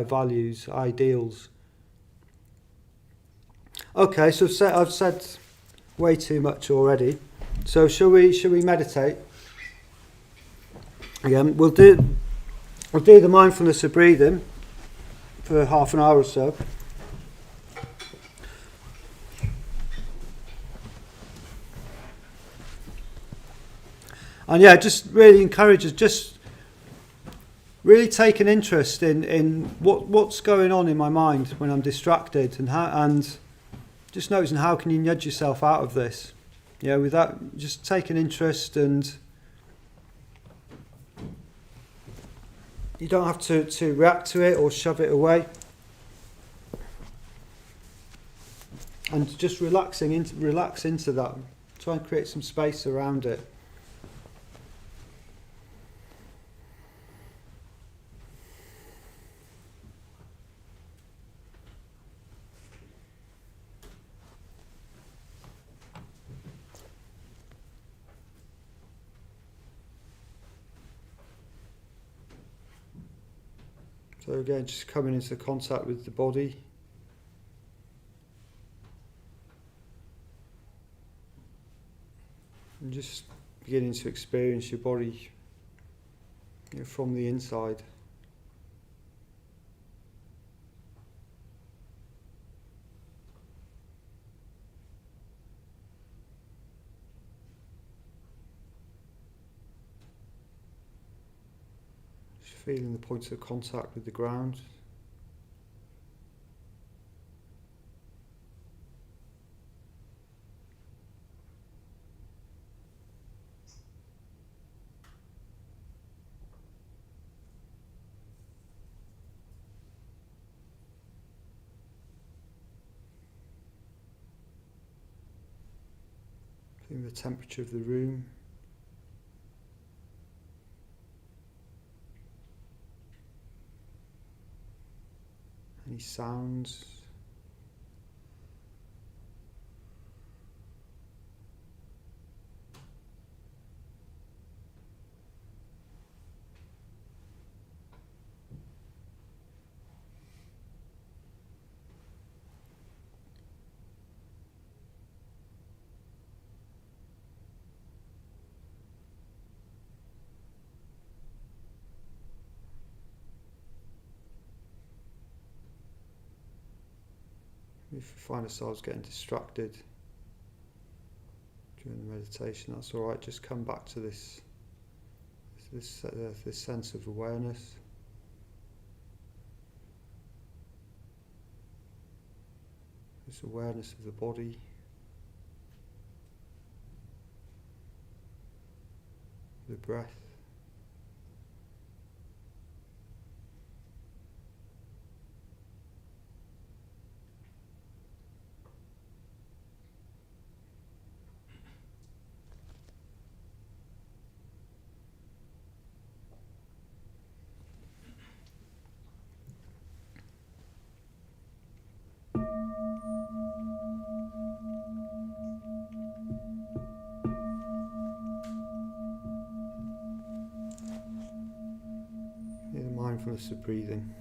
values, ideals. Okay, so I've said way too much already. So shall we meditate? Again, we'll do the mindfulness of breathing for half an hour or so. And yeah, just really encourage us, just really take an interest in what's going on in my mind when I'm distracted, and just noticing how can you nudge yourself out of this. Yeah, with that, just take an interest, and you don't have to react to it or shove it away. And just relax into that. Try and create some space around it. So again, just coming into contact with the body. And just beginning to experience your body, you know, from the inside. Feeling the points of contact with the ground. Feeling the temperature of the room. Any sounds? we find ourselves getting distracted during the meditation, that's all right. Just come back to this sense of awareness. This awareness of the body. The breath. Mindfulness of breathing.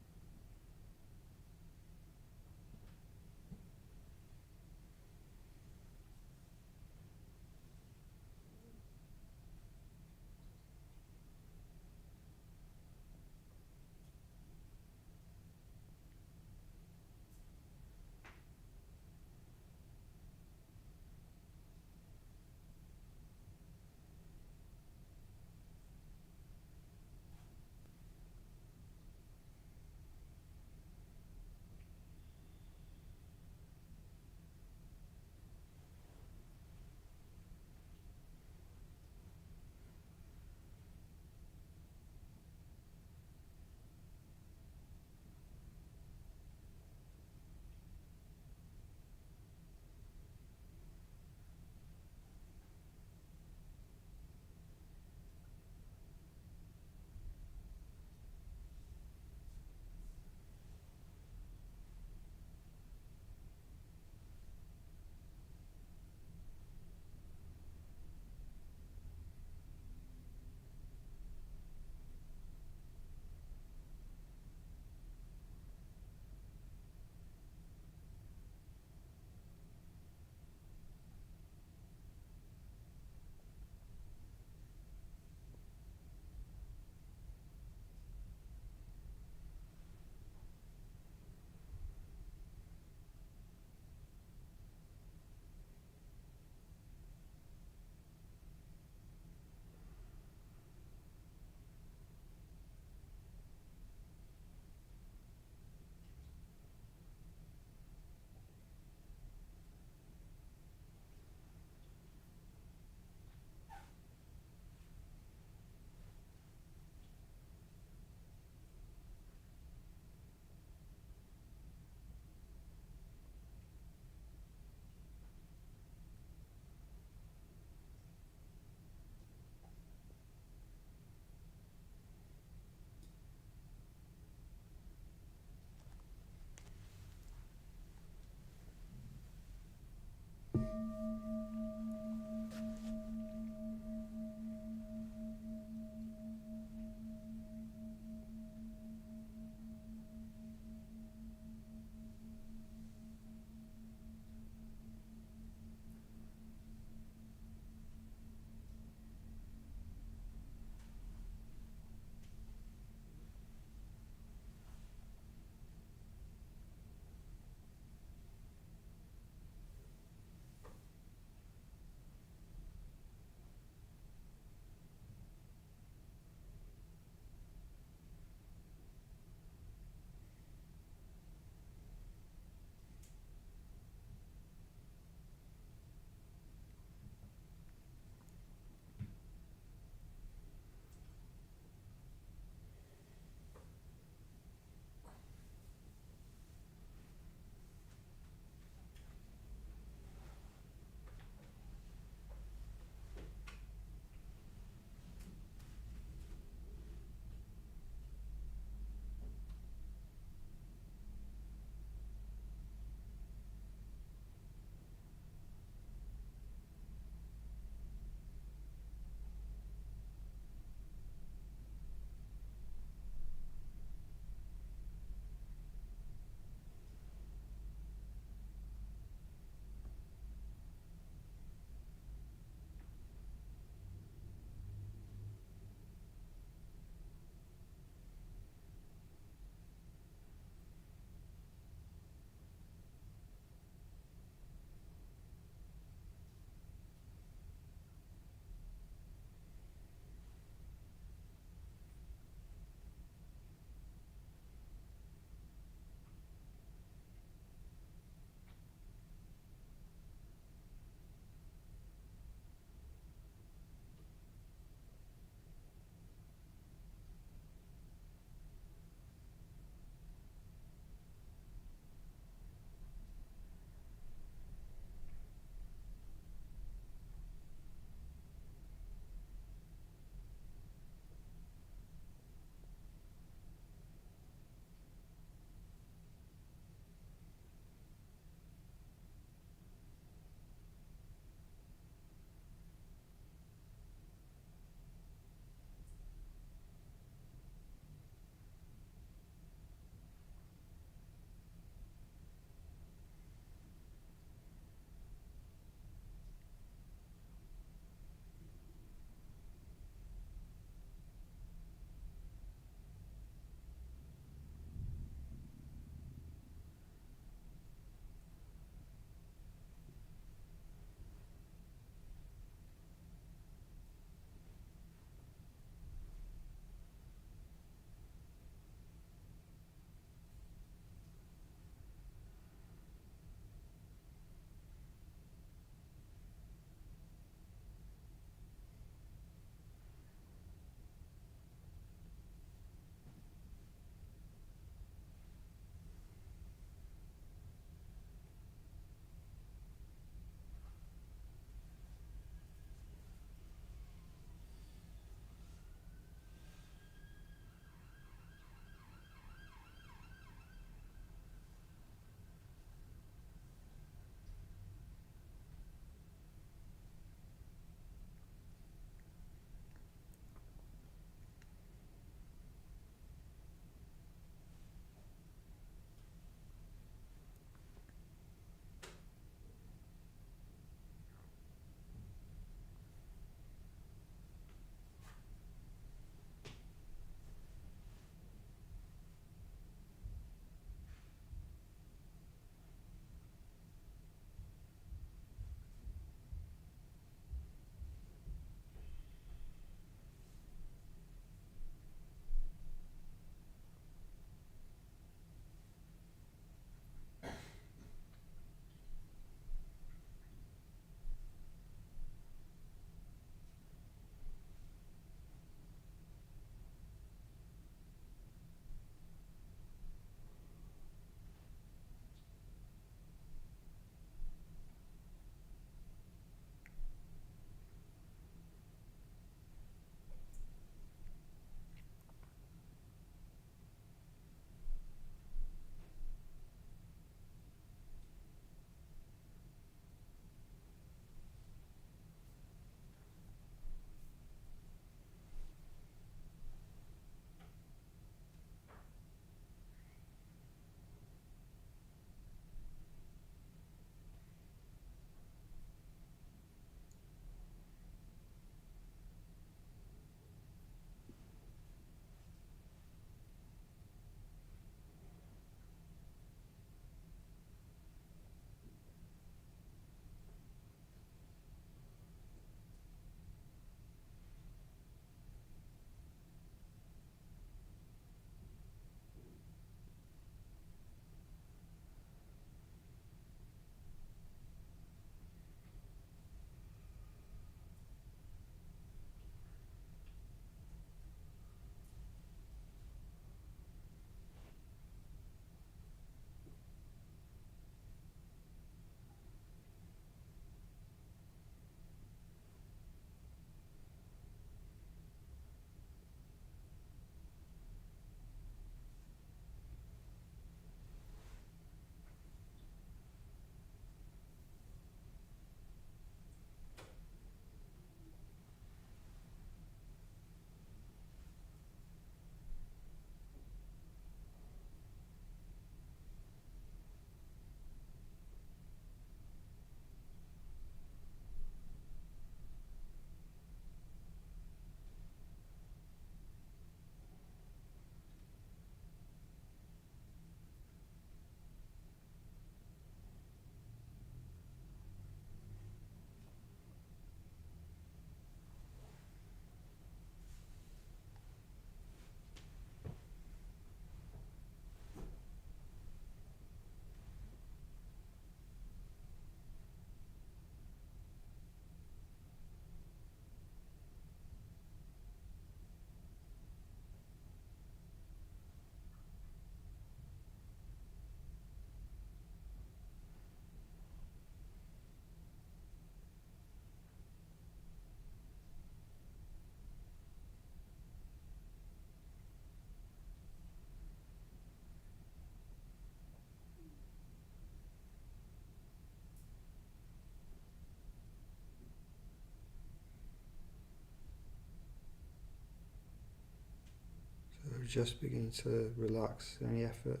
just beginning to relax any effort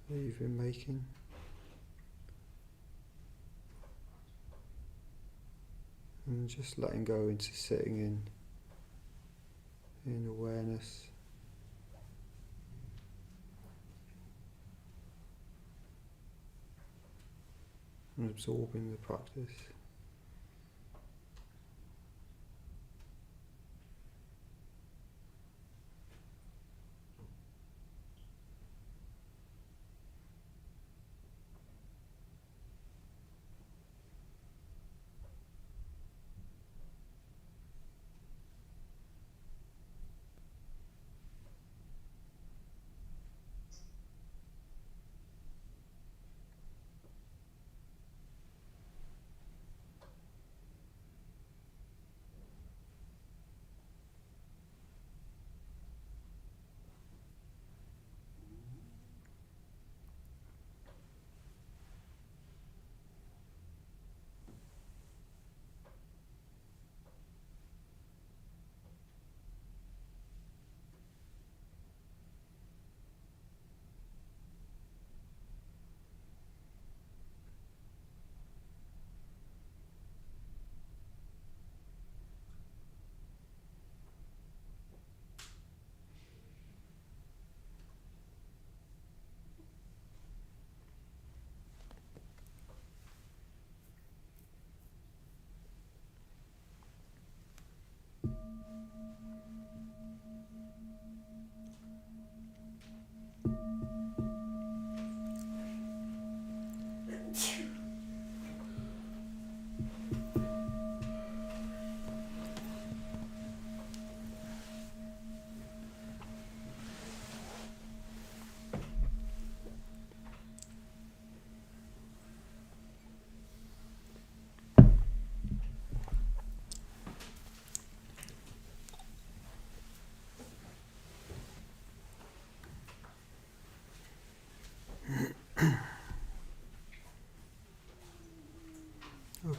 that you've been making. And just letting go into sitting in awareness. And absorbing the practice.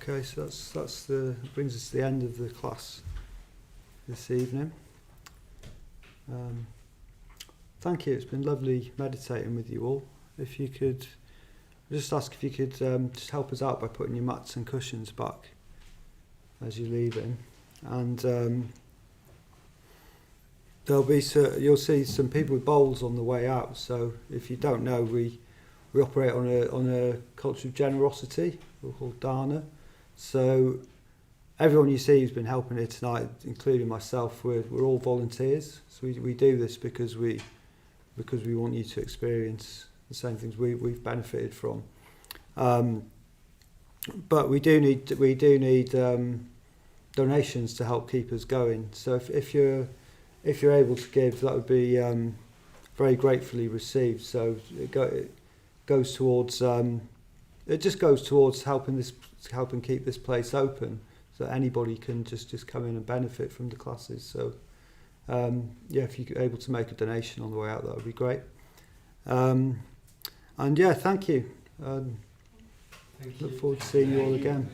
Okay, so that's brings us to the end of the class this evening. Thank you. It's been lovely meditating with you all. If you could, just ask if you could just help us out by putting your mats and cushions back as you're leaving, and you'll see some people with bowls on the way out. So if you don't know, we operate on a culture of generosity. We're called Dana. So everyone you see who's been helping here tonight, including myself, we're all volunteers. So we do this because we want you to experience the same things we've benefited from. But we do need donations to help keep us going. So if you're able to give, that would be very gratefully received. So it goes towards helping keep this place open, so anybody can just come in and benefit from the classes. So if you're able to make a donation on the way out, that would be great. And thank you. Thank you. Look forward to seeing you all again.